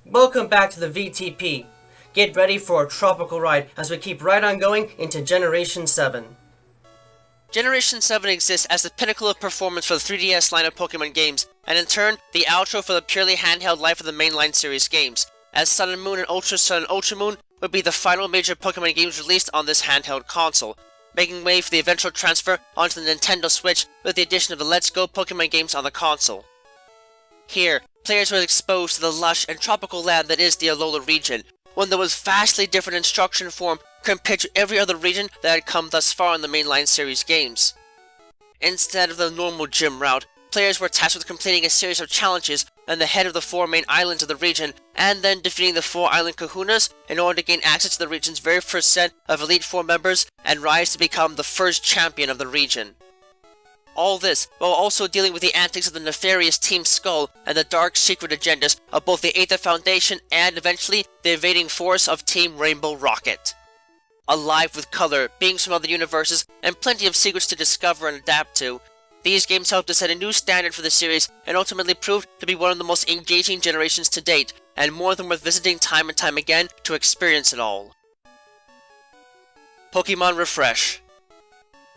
Welcome back to the V.T.P. Get ready for a tropical ride as we keep right on going into Generation 7. Generation 7 exists as the pinnacle of performance for the 3DS line of Pokémon games, and in turn, the outro for the purely handheld life of the mainline series games, as Sun and Moon and Ultra Sun and Ultra Moon would be the final major Pokémon games released on this handheld console, making way for the eventual transfer onto the Nintendo Switch with the addition of the Let's Go Pokémon games on the console. Here, players were exposed to the lush and tropical land that is the Alola region, one that was vastly different in structure and form compared to every other region that had come thus far in the mainline series games. Instead of the normal gym route, players were tasked with completing a series of challenges on the head of the 4 main islands of the region, and then defeating the 4 island kahunas in order to gain access to the region's very first set of Elite 4 members and rise to become the first champion of the region. All this while also dealing with the antics of the nefarious Team Skull and the dark secret agendas of both the Aether Foundation and eventually the invading force of Team Rainbow Rocket. Alive with color, beings from other universes, and plenty of secrets to discover and adapt to, these games helped to set a new standard for the series and ultimately proved to be one of the most engaging generations to date, and more than worth visiting time and time again to experience it all. Pokémon Refresh.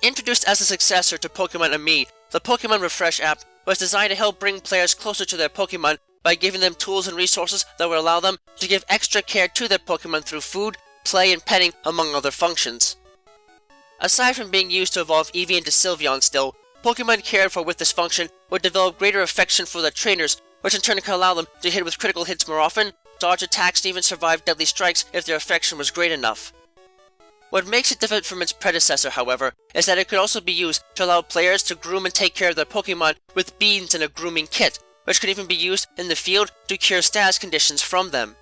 Introduced as a successor to Pokémon Ami, the Pokémon Refresh app was designed to help bring players closer to their Pokémon by giving them tools and resources that would allow them to give extra care to their Pokémon through food, play, and petting, among other functions. Aside from being used to evolve Eevee into Sylveon still, Pokémon cared for with this function would develop greater affection for their trainers, which in turn could allow them to hit with critical hits more often, dodge attacks, and even survive deadly strikes if their affection was great enough. What makes it different from its predecessor, however, is that it could also be used to allow players to groom and take care of their Pokémon with beans in a grooming kit, which could even be used in the field to cure status conditions from them.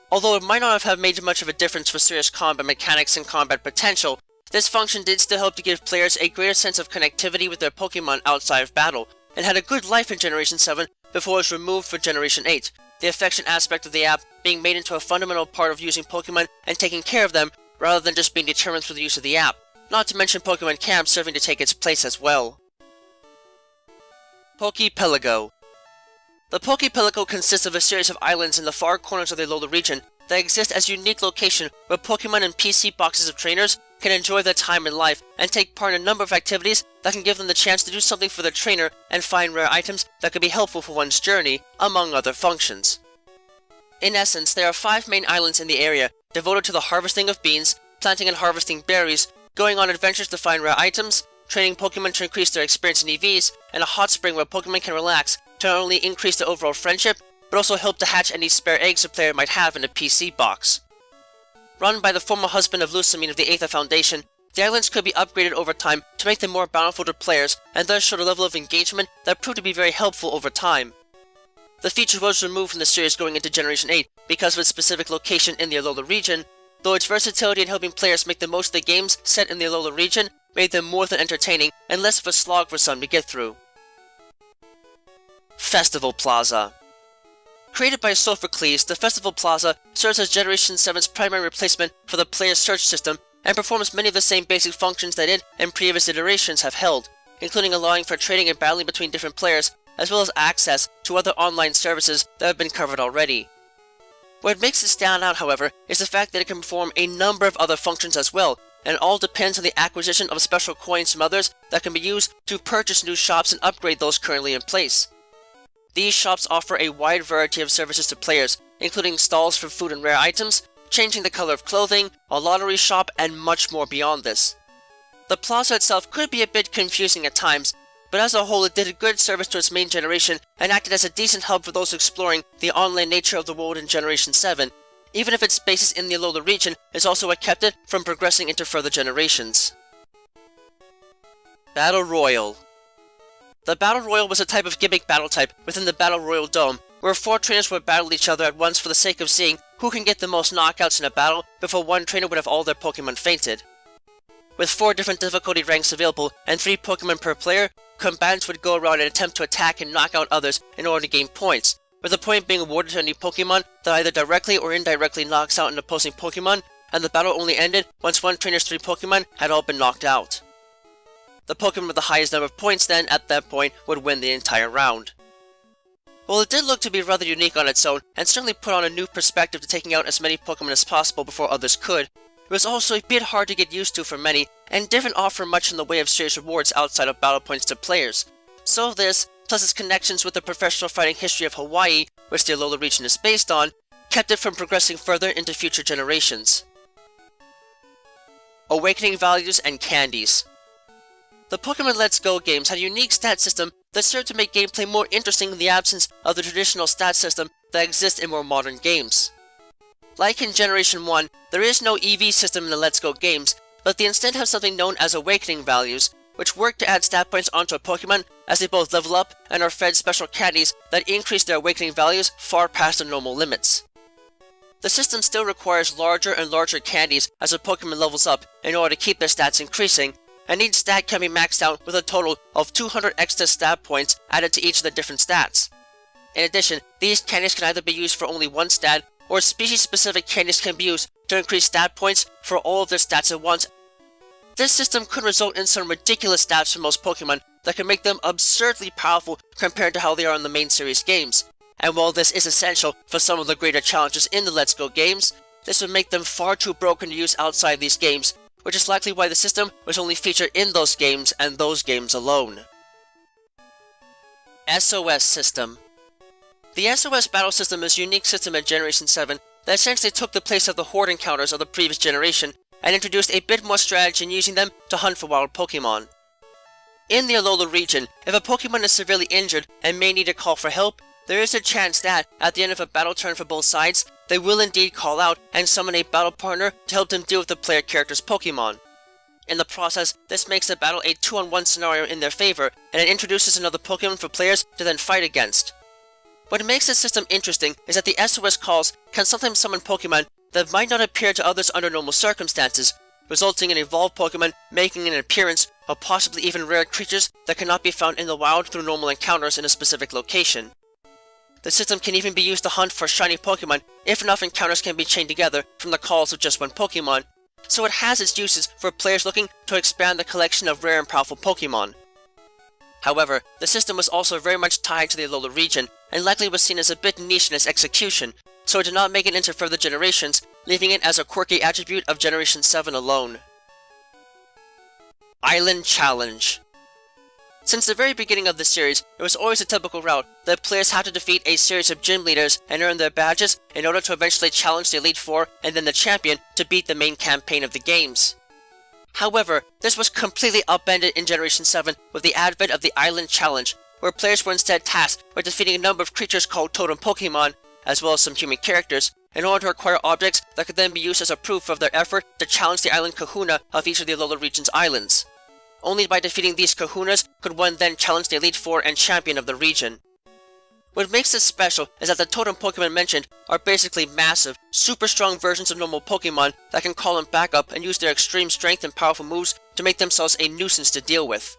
Although it might not have made much of a difference for serious combat mechanics and combat potential, this function did still help to give players a greater sense of connectivity with their Pokémon outside of battle, and had a good life in Generation 7 before it was removed for Generation 8, the affection aspect of the app being made into a fundamental part of using Pokémon and taking care of them, rather than just being determined through the use of the app, not to mention Pokémon Camp serving to take its place as well. Poképelago. The Poképelago consists of a series of islands in the far corners of the Alola region that exist as a unique location where Pokémon and PC boxes of trainers can enjoy their time in life and take part in a number of activities that can give them the chance to do something for their trainer and find rare items that could be helpful for one's journey, among other functions. In essence, there are 5 main islands in the area devoted to the harvesting of beans, planting and harvesting berries, going on adventures to find rare items, training Pokémon to increase their experience in EVs, and a hot spring where Pokémon can relax to not only increase their overall friendship, but also help to hatch any spare eggs a player might have in a PC box. Run by the former husband of Lusamine of the Aether Foundation, the islands could be upgraded over time to make them more bountiful to players, and thus showed a level of engagement that proved to be very helpful over time. The feature was removed from the series going into Generation 8 because of its specific location in the Alola region, though its versatility in helping players make the most of the games set in the Alola region made them more than entertaining and less of a slog for some to get through. Festival Plaza. Created by Sophocles, the Festival Plaza serves as Generation 7's primary replacement for the player's search system and performs many of the same basic functions that it and previous iterations have held, including allowing for trading and battling between different players, as well as access to other online services that have been covered already. What makes it stand out, however, is the fact that it can perform a number of other functions as well, and it all depends on the acquisition of special coins from others that can be used to purchase new shops and upgrade those currently in place. These shops offer a wide variety of services to players, including stalls for food and rare items, changing the color of clothing, a lottery shop, and much more beyond this. The plaza itself could be a bit confusing at times, but as a whole it did a good service to its main generation and acted as a decent hub for those exploring the online nature of the world in Generation 7, even if its basis in the Alola region is also what kept it from progressing into further generations. Battle Royal. The Battle Royal was a type of gimmick battle type within the Battle Royal Dome, where 4 trainers would battle each other at once for the sake of seeing who can get the most knockouts in a battle before one trainer would have all their Pokémon fainted. With 4 different difficulty ranks available and 3 Pokémon per player, combatants would go around and attempt to attack and knock out others in order to gain points, with the point being awarded to any Pokémon that either directly or indirectly knocks out an opposing Pokémon, and the battle only ended once one trainer's 3 Pokémon had all been knocked out. The Pokémon with the highest number of points then, at that point, would win the entire round. While it did look to be rather unique on its own, and certainly put on a new perspective to taking out as many Pokémon as possible before others could, it was also a bit hard to get used to for many, and didn't offer much in the way of serious rewards outside of battle points to players. So this, plus its connections with the professional fighting history of Hawaii, which the Alola region is based on, kept it from progressing further into future generations. Awakening values and candies. The Pokémon Let's Go games had a unique stat system that served to make gameplay more interesting in the absence of the traditional stat system that exists in more modern games. Like in Generation 1, there is no EV system in the Let's Go games, but they instead have something known as Awakening values, which work to add stat points onto a Pokémon as they both level up and are fed special candies that increase their Awakening values far past the normal limits. The system still requires larger and larger candies as a Pokémon levels up in order to keep their stats increasing, and each stat can be maxed out with a total of 200 extra stat points added to each of the different stats. In addition, these candies can either be used for only one stat, or species-specific candies can be used to increase stat points for all of their stats at once. This system could result in some ridiculous stats for most Pokémon that can make them absurdly powerful compared to how they are in the main series games. And while this is essential for some of the greater challenges in the Let's Go games, this would make them far too broken to use outside these games, which is likely why the system was only featured in those games and those games alone. SOS System. The SOS battle system is a unique system in Generation 7 that essentially took the place of the Horde encounters of the previous generation and introduced a bit more strategy in using them to hunt for wild Pokémon. In the Alola region, if a Pokémon is severely injured and may need a call for help, there is a chance that, at the end of a battle turn for both sides, they will indeed call out and summon a battle partner to help them deal with the player character's Pokémon. In the process, this makes the battle a 2-on-1 scenario in their favor, and it introduces another Pokémon for players to then fight against. What makes this system interesting is that the SOS calls can sometimes summon Pokémon that might not appear to others under normal circumstances, resulting in evolved Pokémon making an appearance, or possibly even rare creatures that cannot be found in the wild through normal encounters in a specific location. The system can even be used to hunt for shiny Pokémon if enough encounters can be chained together from the calls of just one Pokémon, so it has its uses for players looking to expand the collection of rare and powerful Pokémon. However, the system was also very much tied to the Alola region, and likely was seen as a bit niche in its execution, so it did not make it into further generations, leaving it as a quirky attribute of Generation 7 alone. Island Challenge. Since the very beginning of the series, it was always a typical route that players had to defeat a series of gym leaders and earn their badges in order to eventually challenge the Elite Four and then the champion to beat the main campaign of the games. However, this was completely upended in Generation 7 with the advent of the Island Challenge, where players were instead tasked with defeating a number of creatures called Totem Pokémon, as well as some human characters, in order to acquire objects that could then be used as a proof of their effort to challenge the Island Kahuna of each of the Alola region's islands. Only by defeating these kahunas could one then challenge the Elite Four and champion of the region. What makes this special is that the totem Pokémon mentioned are basically massive, super strong versions of normal Pokémon that can call them back up and use their extreme strength and powerful moves to make themselves a nuisance to deal with.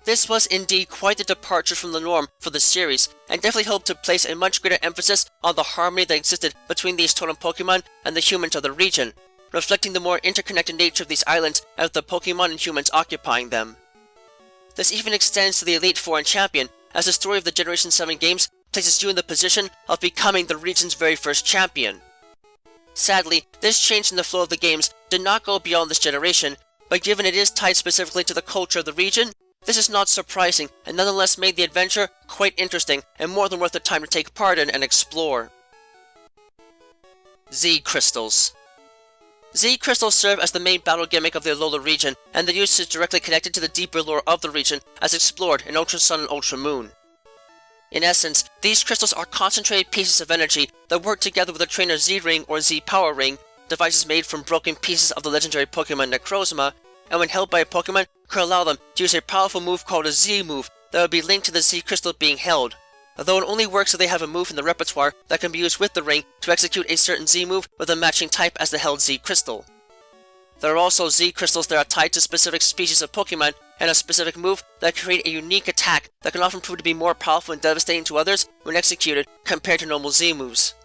This was indeed quite the departure from the norm for the series, and definitely helped to place a much greater emphasis on the harmony that existed between these totem Pokémon and the humans of the region, reflecting the more interconnected nature of these islands and of the Pokémon and humans occupying them. This even extends to the Elite Four and Champion, as the story of the Generation 7 games places you in the position of becoming the region's very first champion. Sadly, this change in the flow of the games did not go beyond this generation, but given it is tied specifically to the culture of the region, this is not surprising and nonetheless made the adventure quite interesting and more than worth the time to take part in and explore. Z Crystals. Z Crystals serve as the main battle gimmick of the Alola region, and their use is directly connected to the deeper lore of the region as explored in Ultra Sun and Ultra Moon. In essence, these crystals are concentrated pieces of energy that work together with a trainer's Z-Ring or Z-Power Ring, devices made from broken pieces of the legendary Pokémon Necrozma, and when held by a Pokémon, could allow them to use a powerful move called a Z-Move that would be linked to the Z-Crystal being held, although it only works if they have a move in the repertoire that can be used with the ring to execute a certain Z-move with a matching type as the held Z-Crystal. There are also Z-Crystals that are tied to specific species of Pokémon and a specific move that create a unique attack that can often prove to be more powerful and devastating to others when executed compared to normal Z-moves.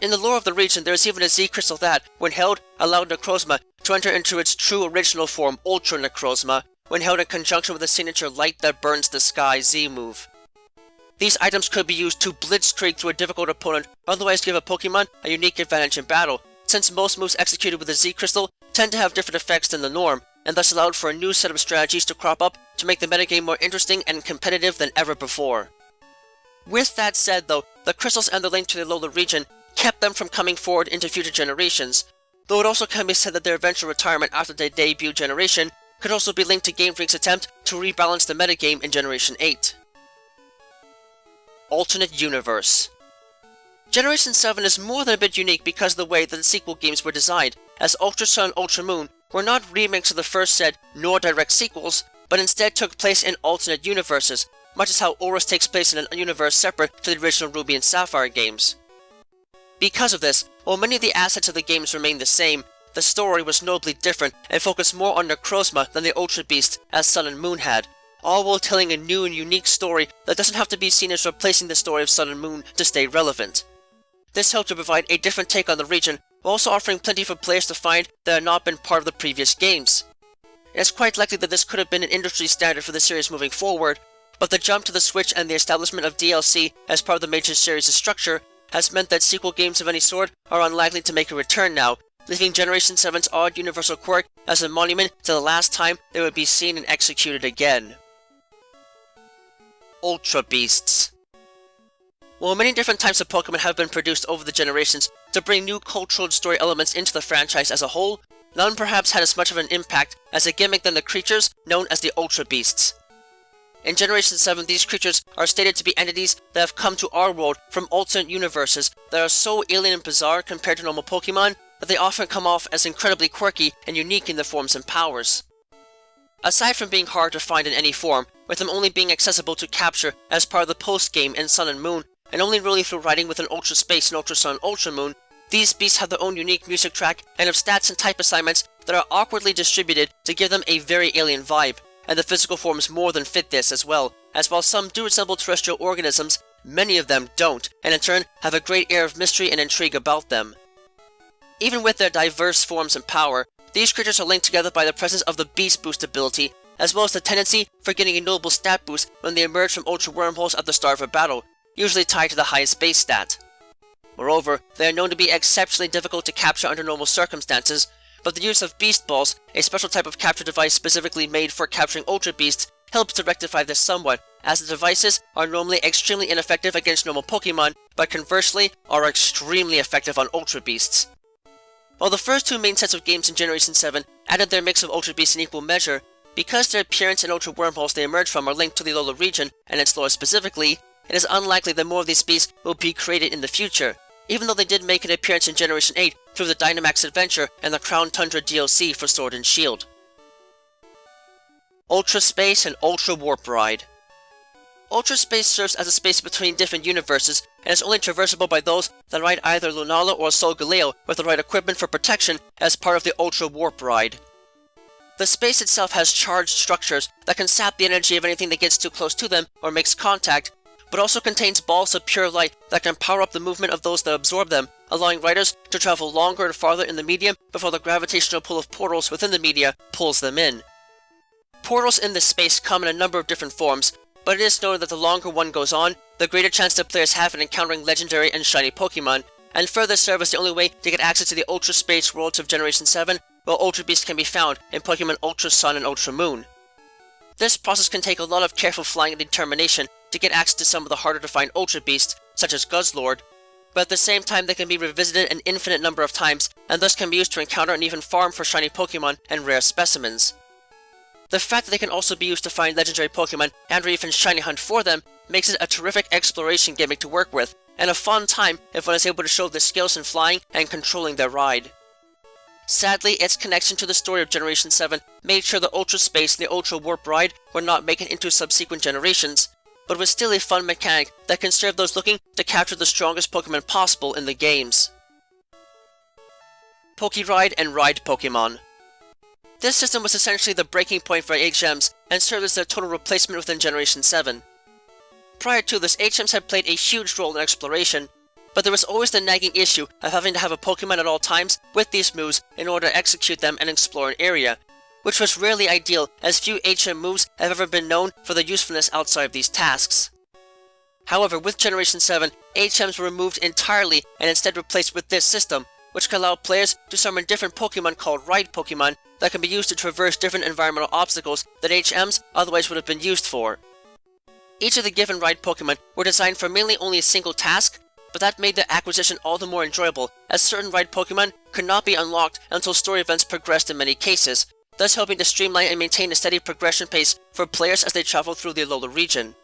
In the lore of the region, there is even a Z-Crystal that, when held, allowed Necrozma to enter into its true original form, Ultra Necrozma, when held in conjunction with the signature Light That Burns the Sky Z-move. These items could be used to blitzkrieg through a difficult opponent, or otherwise give a Pokemon a unique advantage in battle, since most moves executed with the Z Crystal tend to have different effects than the norm, and thus allowed for a new set of strategies to crop up to make the metagame more interesting and competitive than ever before. With that said though, the crystals and the link to the Alola region kept them from coming forward into future generations, though it also can be said that their eventual retirement after their debut generation could also be linked to Game Freak's attempt to rebalance the metagame in Generation 8. Alternate Universe. Generation 7 is more than a bit unique because of the way that the sequel games were designed, as Ultra Sun and Ultra Moon were not remakes of the first set nor direct sequels, but instead took place in alternate universes, much as how Oris takes place in a universe separate to the original Ruby and Sapphire games. Because of this, while many of the assets of the games remained the same, the story was notably different and focused more on Necrozma than the Ultra Beasts as Sun and Moon had, all while telling a new and unique story that doesn't have to be seen as replacing the story of Sun and Moon to stay relevant. This helped to provide a different take on the region, while also offering plenty for players to find that had not been part of the previous games. It is quite likely that this could have been an industry standard for the series moving forward, but the jump to the Switch and the establishment of DLC as part of the major series' structure has meant that sequel games of any sort are unlikely to make a return now, leaving Generation 7's odd universal quirk as a monument to the last time they would be seen and executed again. Ultra Beasts. While many different types of Pokemon have been produced over the generations to bring new cultural and story elements into the franchise as a whole, none perhaps had as much of an impact as a gimmick than the creatures known as the Ultra Beasts. In Generation 7, these creatures are stated to be entities that have come to our world from alternate universes that are so alien and bizarre compared to normal Pokemon that they often come off as incredibly quirky and unique in their forms and powers. Aside from being hard to find in any form, with them only being accessible to capture as part of the post-game in Sun and Moon, and only really through riding with an Ultra Space and Ultra Sun and Ultra Moon, these beasts have their own unique music track and have stats and type assignments that are awkwardly distributed to give them a very alien vibe, and the physical forms more than fit this as well, as while some do resemble terrestrial organisms, many of them don't, and in turn have a great air of mystery and intrigue about them. Even with their diverse forms and power, these creatures are linked together by the presence of the Beast Boost ability, as well as the tendency for getting a notable stat boost when they emerge from Ultra Wormholes at the start of a battle, usually tied to the highest base stat. Moreover, they are known to be exceptionally difficult to capture under normal circumstances, but the use of Beast Balls, a special type of capture device specifically made for capturing Ultra Beasts, helps to rectify this somewhat, as the devices are normally extremely ineffective against normal Pokemon, but conversely are extremely effective on Ultra Beasts. While the first two main sets of games in Generation 7 added their mix of Ultra Beasts in equal measure, because their appearance and Ultra Wormholes they emerge from are linked to the Alola region and its lore specifically, it is unlikely that more of these beasts will be created in the future, even though they did make an appearance in Generation 8 through the Dynamax Adventure and the Crown Tundra DLC for Sword and Shield. Ultra Space and Ultra Warp Ride. Ultra Space serves as a space between different universes and is only traversable by those that ride either Lunala or Solgaleo with the right equipment for protection as part of the Ultra Warp Ride. The space itself has charged structures that can sap the energy of anything that gets too close to them or makes contact, but also contains balls of pure light that can power up the movement of those that absorb them, allowing riders to travel longer and farther in the medium before the gravitational pull of portals within the media pulls them in. Portals in this space come in a number of different forms, but it is noted that the longer one goes on, the greater chance that players have in encountering legendary and shiny Pokemon, and further serve as the only way to get access to the Ultra Space worlds of Generation 7, while Ultra Beasts can be found in Pokemon Ultra Sun and Ultra Moon. This process can take a lot of careful flying and determination to get access to some of the harder to find Ultra Beasts, such as Guzzlord, but at the same time they can be revisited an infinite number of times, and thus can be used to encounter and even farm for shiny Pokemon and rare specimens. The fact that they can also be used to find legendary Pokemon and or even shiny hunt for them makes it a terrific exploration gimmick to work with, and a fun time if one is able to show their skills in flying and controlling their ride. Sadly, its connection to the story of Generation 7 made sure the Ultra Space and the Ultra Warp Ride were not making it into subsequent generations, but was still a fun mechanic that can serve those looking to capture the strongest Pokemon possible in the games. Pokéride and Ride Pokemon. This system was essentially the breaking point for HMs and served as their total replacement within Generation 7. Prior to this, HMs had played a huge role in exploration, but there was always the nagging issue of having to have a Pokemon at all times with these moves in order to execute them and explore an area, which was rarely ideal as few HM moves have ever been known for their usefulness outside of these tasks. However, with Generation 7, HMs were removed entirely and instead replaced with this system, which can allow players to summon different Pokemon called Ride Pokemon that can be used to traverse different environmental obstacles that HMs otherwise would have been used for. Each of the given Ride Pokemon were designed for mainly only a single task, but that made the acquisition all the more enjoyable, as certain Ride Pokemon could not be unlocked until story events progressed in many cases, thus helping to streamline and maintain a steady progression pace for players as they travel through the Alola region.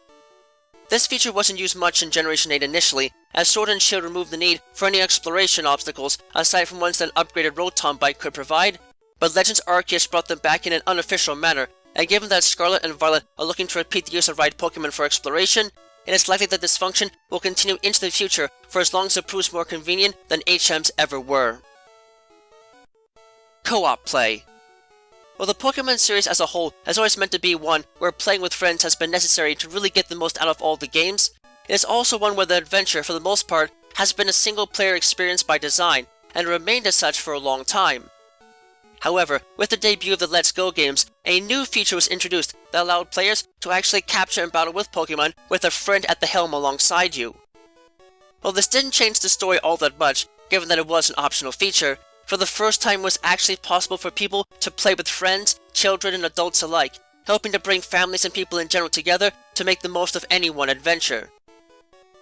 This feature wasn't used much in Generation 8 initially, as Sword and Shield removed the need for any exploration obstacles aside from ones that an upgraded Rotom bike could provide, but Legends Arceus brought them back in an unofficial manner, and given that Scarlet and Violet are looking to repeat the use of Ride Pokemon for exploration, it is likely that this function will continue into the future for as long as it proves more convenient than HMs ever were. Co-op play. While the Pokemon series as a whole has always meant to be one where playing with friends has been necessary to really get the most out of all the games, it is also one where the adventure, for the most part, has been a single-player experience by design, and remained as such for a long time. However, with the debut of the Let's Go games, a new feature was introduced that allowed players to actually capture and battle with Pokemon with a friend at the helm alongside you. While this didn't change the story all that much, given that it was an optional feature, for the first time it was actually possible for people to play with friends, children, and adults alike, helping to bring families and people in general together to make the most of any one adventure.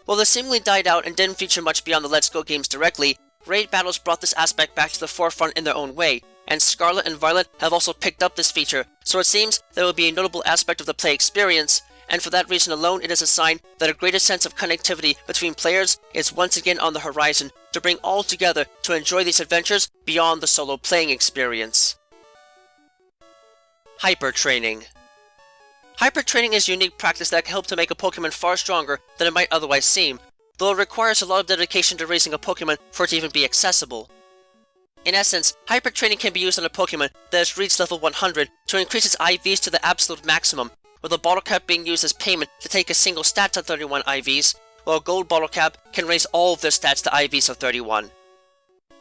While this seemingly died out and didn't feature much beyond the Let's Go games directly, raid battles brought this aspect back to the forefront in their own way, and Scarlet and Violet have also picked up this feature, so it seems that it will be a notable aspect of the play experience, and for that reason alone it is a sign that a greater sense of connectivity between players is once again on the horizon to bring all together to enjoy these adventures beyond the solo playing experience. Hyper Training. Hyper Training is a unique practice that can help to make a Pokemon far stronger than it might otherwise seem, though it requires a lot of dedication to raising a Pokemon for it to even be accessible. In essence, Hyper Training can be used on a Pokemon that has reached level 100 to increase its IVs to the absolute maximum, with a bottle cap being used as payment to take a single stat to 31 IVs, while a gold bottle cap can raise all of their stats to IVs of 31.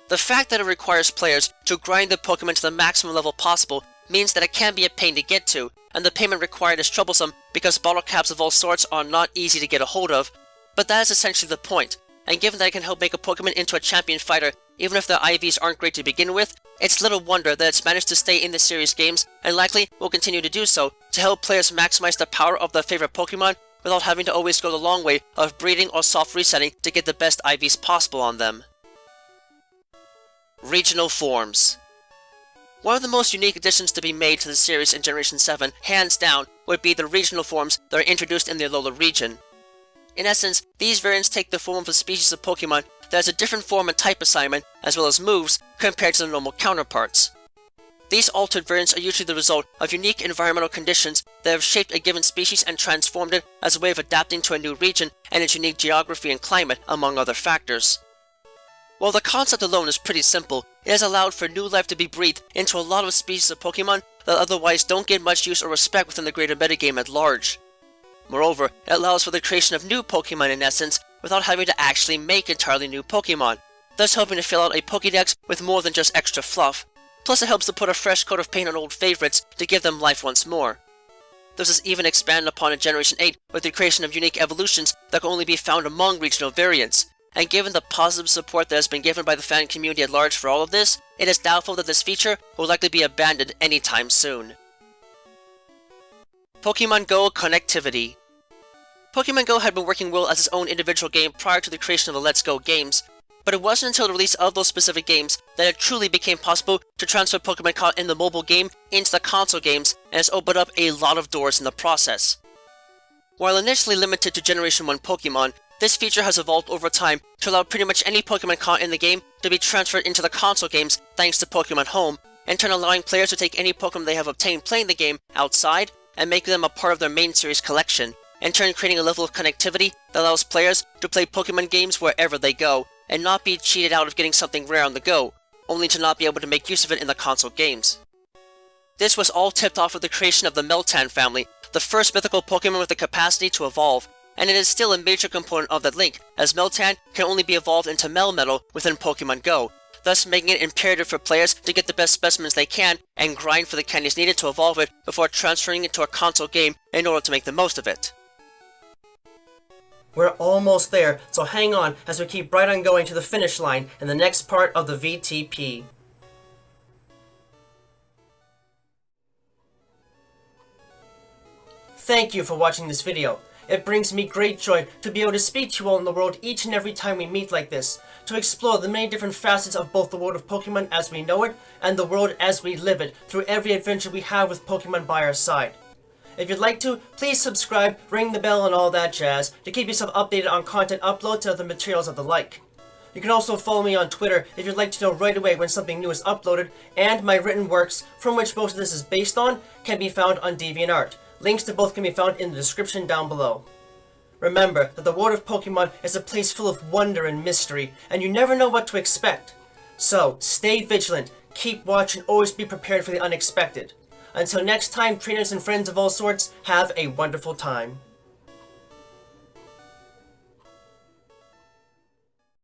The fact that it requires players to grind the Pokemon to the maximum level possible means that it can be a pain to get to, and the payment required is troublesome because bottle caps of all sorts are not easy to get a hold of, but that is essentially the point, and given that it can help make a Pokemon into a champion fighter even if their IVs aren't great to begin with, it's little wonder that it's managed to stay in the series games and likely will continue to do so to help players maximize the power of their favorite Pokemon without having to always go the long way of breeding or soft resetting to get the best IVs possible on them. Regional Forms. One of the most unique additions to be made to the series in Generation 7, hands down, would be the regional forms that are introduced in the Alola region. In essence, these variants take the form of a species of Pokemon that has a different form and type assignment, as well as moves, compared to the normal counterparts. These altered variants are usually the result of unique environmental conditions that have shaped a given species and transformed it as a way of adapting to a new region and its unique geography and climate, among other factors. While the concept alone is pretty simple, it has allowed for new life to be breathed into a lot of species of Pokemon that otherwise don't get much use or respect within the greater metagame at large. Moreover, it allows for the creation of new Pokemon in essence, without having to actually make entirely new Pokemon, thus helping to fill out a Pokédex with more than just extra fluff. Plus it helps to put a fresh coat of paint on old favorites to give them life once more. This is even expanded upon in Generation 8 with the creation of unique evolutions that can only be found among regional variants, and given the positive support that has been given by the fan community at large for all of this, it is doubtful that this feature will likely be abandoned anytime soon. Pokemon Go Connectivity. Pokemon Go had been working well as its own individual game prior to the creation of the Let's Go games, but it wasn't until the release of those specific games that it truly became possible to transfer Pokemon caught in the mobile game into the console games, and has opened up a lot of doors in the process. While initially limited to Generation 1 Pokemon, this feature has evolved over time to allow pretty much any Pokemon caught in the game to be transferred into the console games thanks to Pokemon Home, in turn allowing players to take any Pokemon they have obtained playing the game outside and make them a part of their main series collection, in turn creating a level of connectivity that allows players to play Pokemon games wherever they go, and not be cheated out of getting something rare on the go, only to not be able to make use of it in the console games. This was all tipped off with the creation of the Meltan family, the first mythical Pokemon with the capacity to evolve, and it is still a major component of that link, as Meltan can only be evolved into Melmetal within Pokemon Go, thus making it imperative for players to get the best specimens they can and grind for the candies needed to evolve it before transferring it to a console game in order to make the most of it. We're almost there, so hang on as we keep right on going to the finish line in the next part of the V.T.P. Thank you for watching this video. It brings me great joy to be able to speak to you all in the world each and every time we meet like this, to explore the many different facets of both the world of Pokemon as we know it, and the world as we live it, through every adventure we have with Pokemon by our side. If you'd like to, please subscribe, ring the bell and all that jazz, to keep yourself updated on content uploads and other materials of the like. You can also follow me on Twitter if you'd like to know right away when something new is uploaded, and my written works, from which most of this is based on, can be found on DeviantArt. Links to both can be found in the description down below. Remember that the world of Pokemon is a place full of wonder and mystery, and you never know what to expect. So, stay vigilant, keep watch, and always be prepared for the unexpected. Until next time, trainers and friends of all sorts, have a wonderful time.